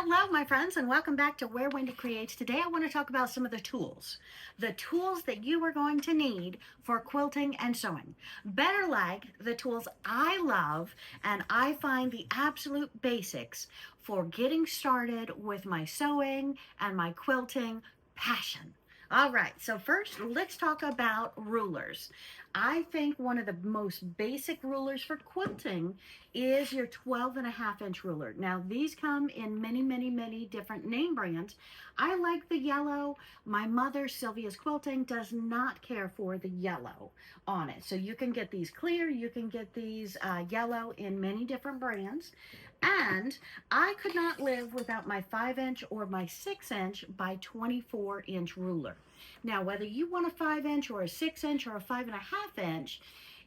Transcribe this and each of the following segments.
Hello, my friends, and welcome back to Where Wendy Creates. Today I want to talk about some of the tools that you are going to need for quilting and sewing. Better like the tools I love and I find the absolute basics for getting started with my sewing and my quilting passion. All right, so first let's talk about rulers. I think one of the most basic rulers for quilting is your 12.5 inch ruler. Now these come in many different name brands. I like the yellow. My mother, Sylvia's Quilting, does not care for the yellow on it. So you can get these clear, you can get these yellow in many different brands. And I could not live without my 5 inch or my 6 inch by 24 inch ruler. Now, whether you want a 5 inch or a 6 inch or a 5.5 inch,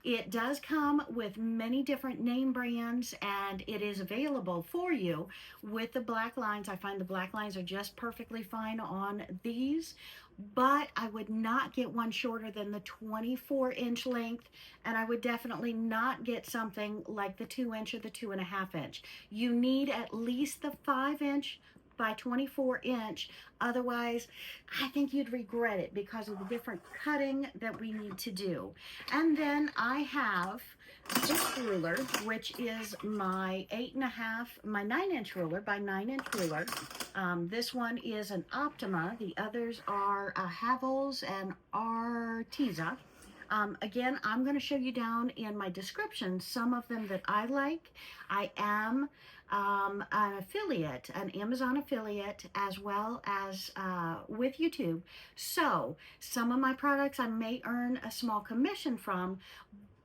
it does come with many different name brands and it is available for you with the black lines. I find the black lines are just perfectly fine on these, but I would not get one shorter than the 24 inch length, and I would definitely not get something like the 2 inch or the 2.5 inch. You need at least the 5 inch by 24 inch. Otherwise, I think you'd regret it because of the different cutting that we need to do. And then I have this ruler, which is my 9 inch ruler by 9 inch ruler. This one is an Optima. The others are Havels and Arteza. Again, I'm going to show you down in my description some of them that I like. I am an affiliate, an Amazon affiliate, as well as with YouTube. So some of my products I may earn a small commission from,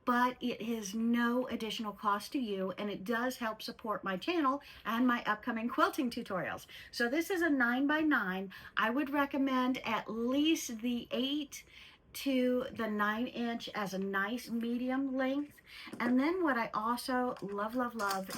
but it is no additional cost to you, and it does help support my channel and my upcoming quilting tutorials. So this is a 9x9. I would recommend at least the 8 to the 9 inch as a nice medium length. And then what I also love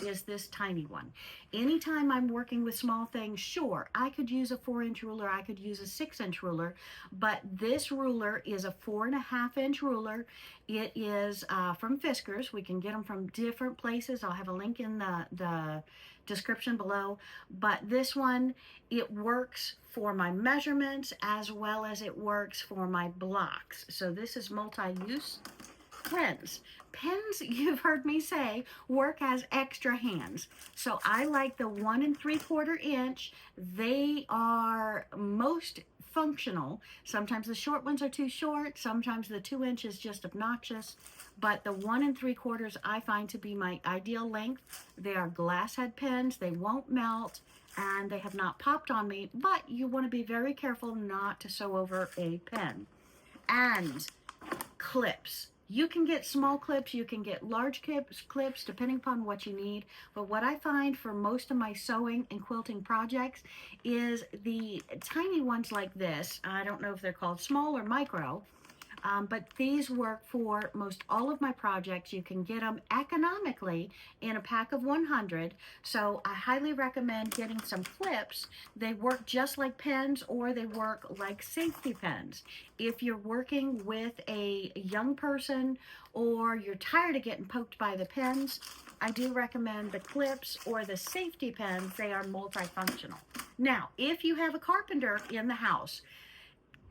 is this tiny one. Anytime I'm working with small things, sure, I could use a 4 inch ruler, I could use a 6 inch ruler, but this ruler is a 4.5 inch ruler. It is from Fiskars. We can get them from different places. I'll have a link in the description below, but this one, it works for my measurements as well as it works for my blocks. So this is multi-use. Pens, you've heard me say, work as extra hands. So I like the 1 3/4 inch. They are most functional. Sometimes the short ones are too short. Sometimes the 2 inch is just obnoxious. But the 1 3/4 I find to be my ideal length. They are glass head pens. They won't melt and they have not popped on me, but you want to be very careful not to sew over a pen. And clips. You can get small clips, you can get large clips depending upon what you need. But what I find for most of my sewing and quilting projects is the tiny ones like this. I don't know if they're called small or micro. But these work for most all of my projects. You can get them economically in a pack of 100. So I highly recommend getting some clips. They work just like pens, or they work like safety pens. If you're working with a young person or you're tired of getting poked by the pens, I do recommend the clips or the safety pens. They are multifunctional. Now, if you have a carpenter in the house,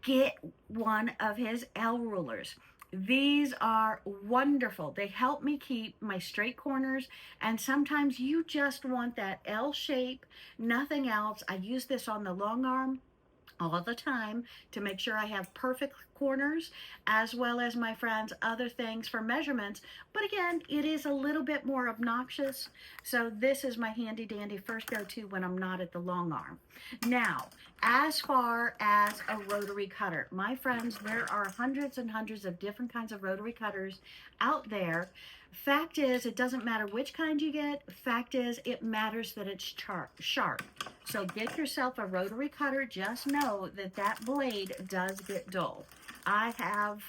get one of his L rulers. These are wonderful. They help me keep my straight corners, and sometimes you just want that L shape, nothing else. I use this on the long arm all the time to make sure I have perfect corners, as well as, my friends, other things for measurements. But again, it is a little bit more obnoxious. So this is my handy dandy first go-to when I'm not at the long arm. Now, as far as a rotary cutter, my friends, there are hundreds and hundreds of different kinds of rotary cutters out there. Fact is, it doesn't matter which kind you get. Fact is, it matters that it's sharp. So get yourself a rotary cutter. Just know that that blade does get dull. I have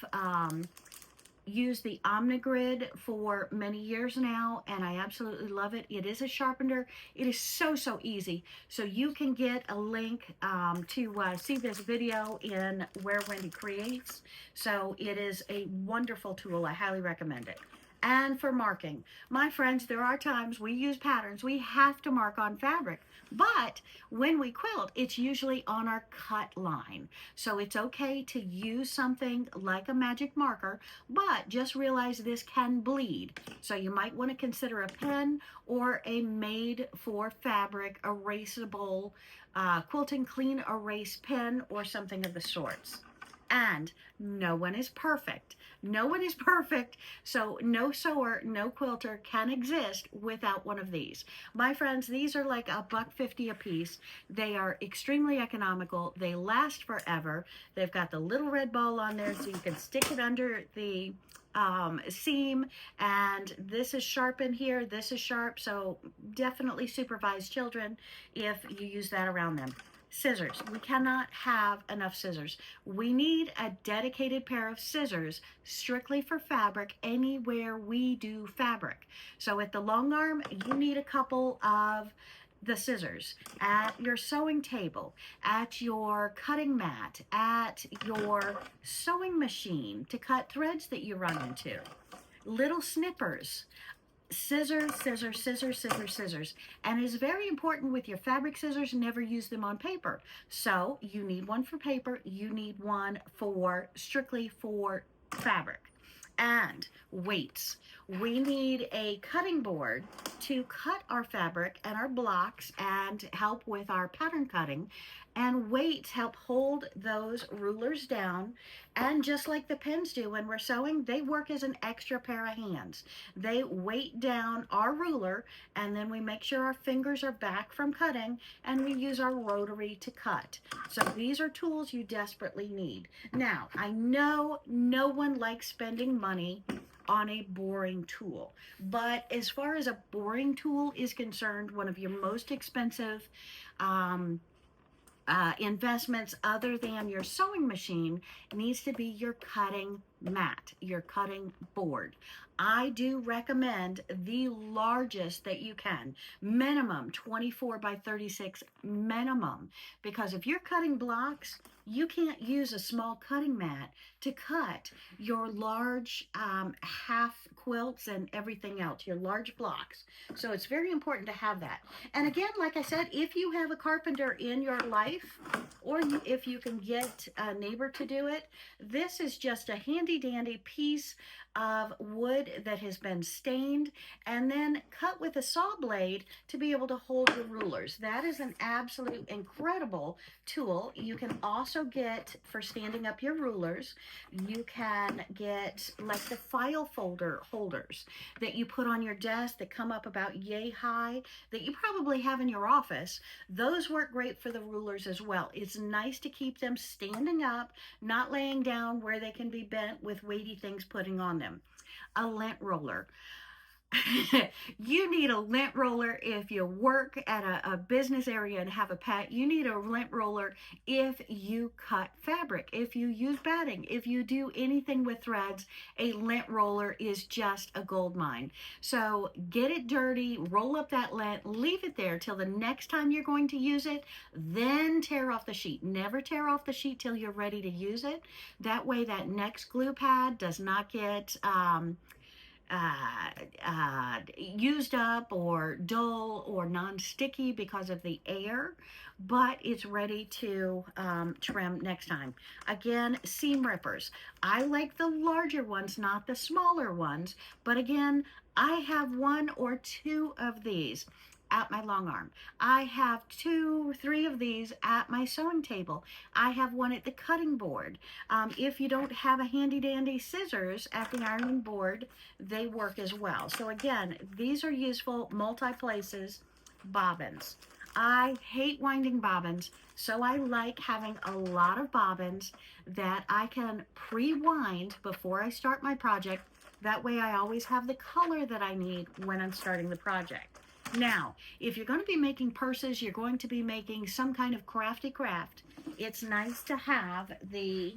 used the Omnigrid for many years now, and I absolutely love it. It is a sharpener. It is so easy. So you can get a link to see this video in Where Wendy Creates. So it is a wonderful tool. I highly recommend it. And for marking, my friends, there are times we use patterns, we have to mark on fabric. But when we quilt, it's usually on our cut line. So it's okay to use something like a magic marker, but just realize this can bleed. So you might want to consider a pen or a made for fabric erasable quilting clean erase pen or something of the sorts. And no one is perfect. No one is perfect, so no sewer, no quilter can exist without one of these. My friends, these are like $1.50 a piece. They are extremely economical. They last forever. They've got the little red ball on there so you can stick it under the seam, and this is sharp in here, this is sharp, so definitely supervise children if you use that around them. Scissors. We cannot have enough scissors. We need a dedicated pair of scissors strictly for fabric anywhere we do fabric. So at the long arm, you need a couple of the scissors at your sewing table, at your cutting mat, at your sewing machine to cut threads that you run into. Little snippers. Scissors, scissors, scissors, scissors, scissors. And it's very important with your fabric scissors, never use them on paper. So you need one for paper, you need one for strictly for fabric. And weights. We need a cutting board to cut our fabric and our blocks and help with our pattern cutting. And weights help hold those rulers down. And just like the pins do when we're sewing, they work as an extra pair of hands. They weight down our ruler, and then we make sure our fingers are back from cutting, and we use our rotary to cut. So these are tools you desperately need. Now, I know no one likes spending money on a boring tool, but as far as a boring tool is concerned, one of your most expensive investments other than your sewing machine needs to be your cutting mat, your cutting board. I do recommend the largest that you can, minimum 24 by 36 minimum, because if you're cutting blocks, you can't use a small cutting mat to cut your large half quilts and everything else, your large blocks. So it's very important to have that. And again, like I said, if you have a carpenter in your life, or if you can get a neighbor to do it, this is just a handy dandy piece of wood that has been stained and then cut with a saw blade to be able to hold your rulers. That is an absolute incredible tool. You can also get, for standing up your rulers, you can get like the file folder holders that you put on your desk that come up about yay high that you probably have in your office. Those work great for the rulers as well. It's nice to keep them standing up, not laying down where they can be bent with weighty things putting on them. A lint roller. You need a lint roller if you work at a business area and have a pet. You need a lint roller if you cut fabric, if you use batting, if you do anything with threads. A lint roller is just a gold mine. So get it dirty, roll up that lint, leave it there till the next time you're going to use it, then tear off the sheet. Never tear off the sheet till you're ready to use it. That way that next glue pad does not get used up or dull or non-sticky because of the air, but it's ready to trim next time. Again, seam rippers. I like the larger ones, not the smaller ones, but again, I have one or two of these at my long arm. I have 2, 3 of these at my sewing table. I have one at the cutting board. If you don't have a handy dandy scissors at the ironing board, they work as well. So again, these are useful multi-places. Bobbins. I hate winding bobbins, so I like having a lot of bobbins that I can pre-wind before I start my project. That way I always have the color that I need when I'm starting the project. Now, if you're going to be making purses, you're going to be making some kind of crafty craft, it's nice to have the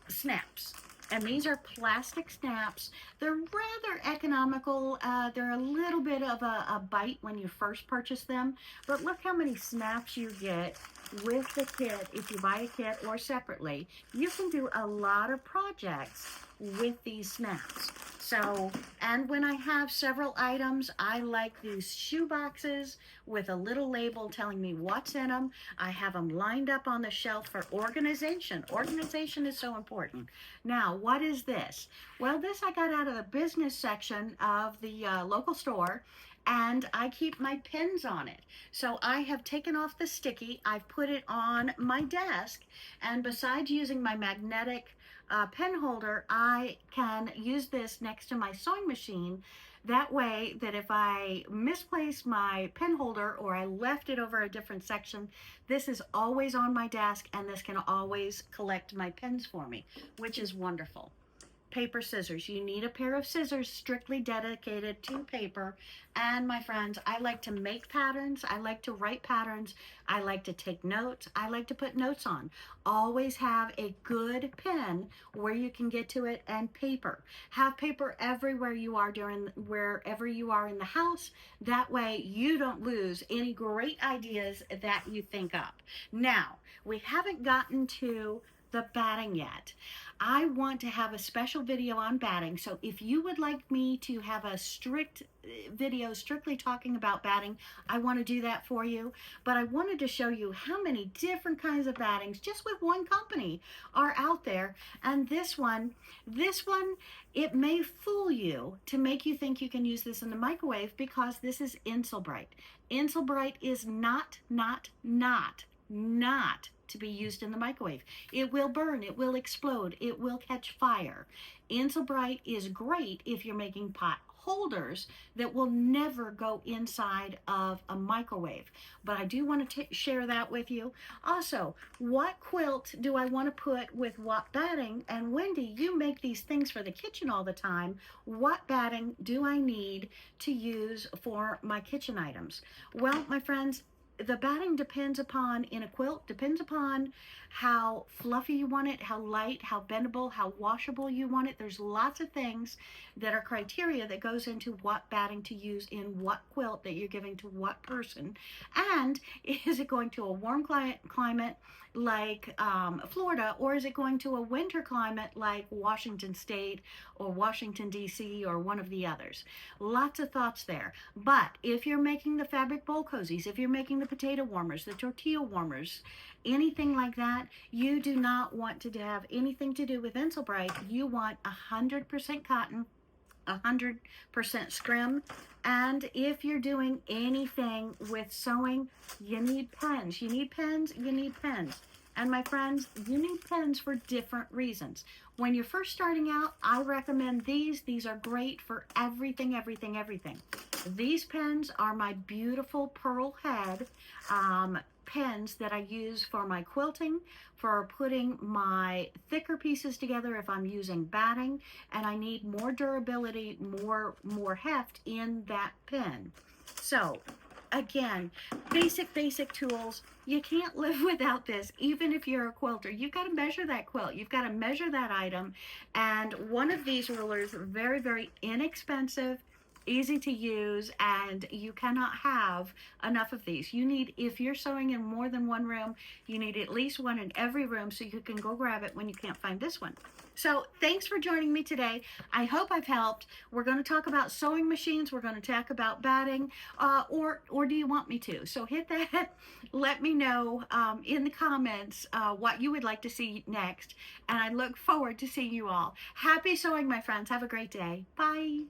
snaps. And these are plastic snaps. They're rather economical. They're a little bit of a bite when you first purchase them, but look how many snaps you get with the kit. If you buy a kit or separately, you can do a lot of projects with these snaps. So, and when I have several items, I like these shoe boxes with a little label telling me what's in them. I have them lined up on the shelf for organization. Organization is so important. Now, what is this? Well, this I got out of the business section of the local store, and I keep my pins on it. So I have taken off the sticky, I've put it on my desk, and besides using my magnetic pen holder, I can use this next to my sewing machine. That way that if I misplace my pen holder or I left it over a different section, this is always on my desk and this can always collect my pens for me, which is wonderful. Paper scissors. You need a pair of scissors strictly dedicated to paper. And my friends, I like to make patterns. I like to write patterns. I like to take notes. I like to put notes on. Always have a good pen where you can get to it, and paper. Have paper everywhere you are wherever you are in the house. That way you don't lose any great ideas that you think up. Now, we haven't gotten to the batting yet. I want to have a special video on batting, so if you would like me to have a strict video strictly talking about batting, I want to do that for you. But I wanted to show you how many different kinds of battings just with one company are out there. And this one, it may fool you to make you think you can use this in the microwave because this is Insulbright. Insulbright is not to be used in the microwave. It will burn, it will explode, it will catch fire. Insulbright is great if you're making pot holders that will never go inside of a microwave. But I do want to share that with you. Also, what quilt do I want to put with what batting? And Wendy, you make these things for the kitchen all the time. What batting do I need to use for my kitchen items? Well, my friends, the batting depends upon, in a quilt, depends upon how fluffy you want it, how light, how bendable, how washable you want it. There's lots of things that are criteria that goes into what batting to use in what quilt that you're giving to what person. And is it going to a warm climate like Florida, or is it going to a winter climate like Washington State or Washington, D.C., or one of the others? Lots of thoughts there. But if you're making the fabric bowl cozies, if you're making the potato warmers, the tortilla warmers, anything like that, you do not want to have anything to do with Insulbright. You want 100% cotton, 100% scrim. And if you're doing anything with sewing, you need pens. You need pens, you need pens. And my friends, you need pens for different reasons. When you're first starting out, I recommend these. These are great for everything, everything, everything. These pens are my beautiful pearl head pens that I use for my quilting, for putting my thicker pieces together if I'm using batting, and I need more durability, more heft in that pen. So again, basic tools. You can't live without this, even if you're a quilter. You've got to measure that quilt. You've got to measure that item. And one of these rulers, very, very inexpensive, easy to use, and you cannot have enough of these. You need, if you're sewing in more than one room, you need at least one in every room so you can go grab it when you can't find this one. So thanks for joining me today. I hope I've helped. We're going to talk about sewing machines. We're going to talk about batting, or do you want me to? So hit that. Let me know in the comments what you would like to see next, and I look forward to seeing you all. Happy sewing, my friends. Have a great day. Bye.